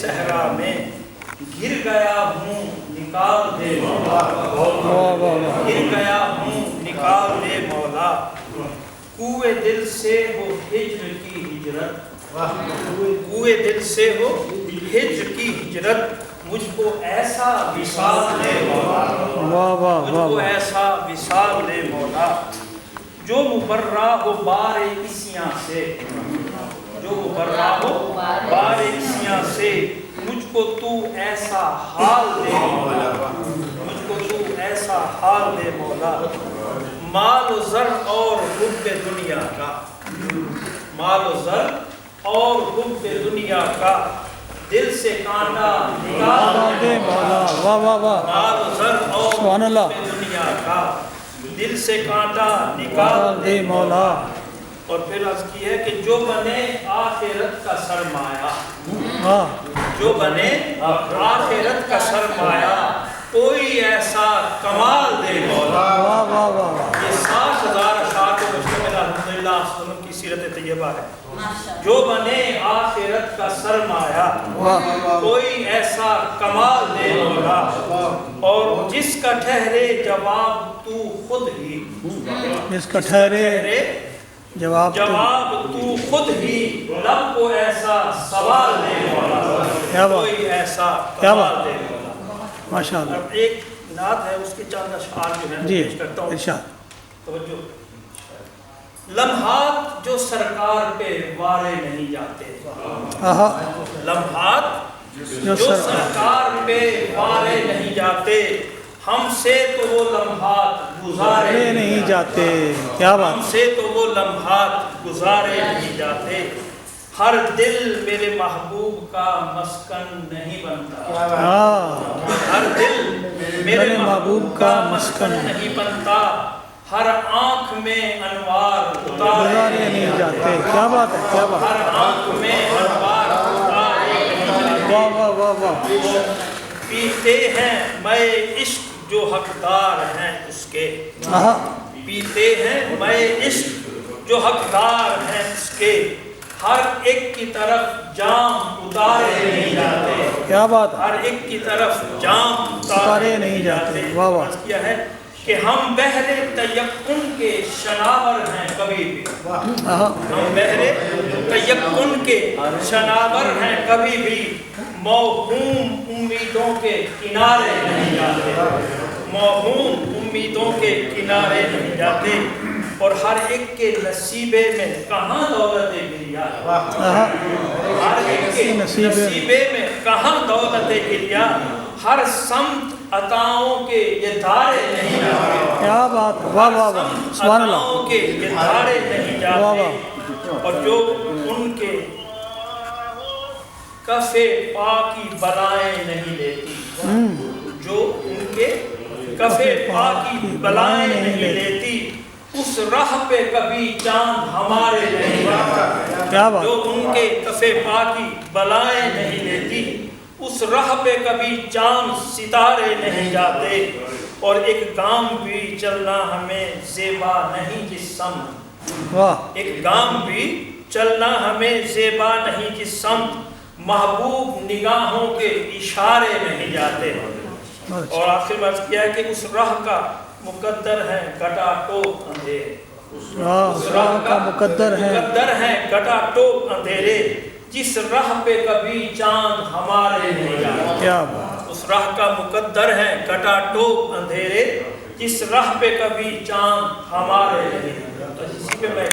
صحرا میں گر گیا ہوں نکال دے مولا، گر گیا ہوں نکال دے مولا، کوئے دل سے ہو ہجر کی ہجرت، کوئے دل سے ہو ہجر کی ہجرت، مجھ کو ایسا وصال دے مولا، مجھ کو ایسا وصال دے مولا، جو مبرہ ہو بار عصیاں سے، جو مبرہ ہو بار عصیاں سے، مجھ کو تو ایسا حال دے مولا، مجھ کو تو ایسا حال دے مولا، مال و زر اور حب دنیا کا، مال و زر اور حب دنیا کا، دل سے کانٹا نکال دے مولا، مال و زر اور حب دنیا کا، دل سے کانٹا نکال دے مولا۔ اور پھر عرض کی ہے کہ جو بنے آخرت کا سرمایہ، جو بنے آخرت کا سرمایہ، کوئی ایسا کمال دے مولا۔ یہ 60,000 اشعار کو مشتمل الحمدللہ وسلم کی سیرت طیبہ ہے۔ جو بنے آخرت کا سرمایہ، کوئی ایسا کمال دے مولا، اور جس کا ٹھہرے جواب تو خود ہی، جس کا ٹھہرے جواب تو خود ہی، لب کو ایسا سوال دے مولا، کوئی ایسا کمال دے مولا۔ ماشاءاللہ۔ اب ایک نعت ہے، اس کے چند اشعار جو ہیں جی پیش کرتا ہوں، ارشاد۔ توجہ۔ لمحات جو سرکار پہ وارے نہیں جاتے، لمحات جو سرکار پہ وارے نہیں جاتے، ہم سے تو وہ لمحات گزارے نہیں جاتے، کیا بات، ہم سے تو وہ لمحات گزارے نہیں جاتے، ہر دل میرے محبوب کا مسکن نہیں بنتا، ہر دل میرے محبوب کا مسکن نہیں بنتا، ہر آنکھ میں انوار اتارے نہیں جاتے، کیا بات ہے، کیا بات، ہر آنکھ میں انوار اتارے نہیں جاتے، پیتے ہیں میں عشق جو حقدار ہیں اس کے، پیتے ہیں میں عشق جو حقدار ہیں اس کے، ہر ایک کی طرف جام اتارے نہیں جاتے، کیا بات، ہر ایک کی طرف جام اتارے نہیں جاتے۔ عرض کیا ہے کہ ہم بحر تیقن کے شناور ہیں کبھی بھی، ہم بحر تیقن کے شناور ہیں کبھی بھی، موہوم امیدوں کے کنارے نہیں جاتے، موہوم امیدوں کے کنارے نہیں جاتے، اور ہر ایک کے نصیبے میں کہاں دولت گریا، ہر ایک کے نصیبے میں کہاں دولت گریا، ہر سمت عطاؤں کے یہ دھارے نہیں جاتے، کیا بات، واہ واہ واہ، سبحان اللہ، عطاؤں کے یہ دھارے نہیں جاتے، اور جو ان کے کف پاکی بلائیں نہیں لیتی، جو ان کے کف پاکی بلائیں نہیں لیتی، اس راہ پہ کبھی چاند ہمارے نہیں جاتا، جو ان کے کف پاکی بلائیں نہیں لیتی، اس راہ پہ کبھی چاند ستارے نہیں جاتے، اور ایک گام بھی چلنا ہمیں زیبا نہیں جس سمت، ایک گام بھی چلنا ہمیں زیبا نہیں جس سمت، محبوب نگاہوں کے اشارے نہیں جاتے، اور آخر میں عرض کیا ہے کہ اس راہ کا مقدر ہے گٹا ٹوپ اندھیرے، اس راہ کا مقدر ہے گٹا ٹوپ اندھیرے، جس راہ پہ کبھی چاند ہمارے نہیں جاتے، اس راہ کا مقدر ہے گٹا ٹوپ اندھیرے، جس راہ پہ کبھی چاند ہمارے نہیں جاتے۔ اسی پہ میں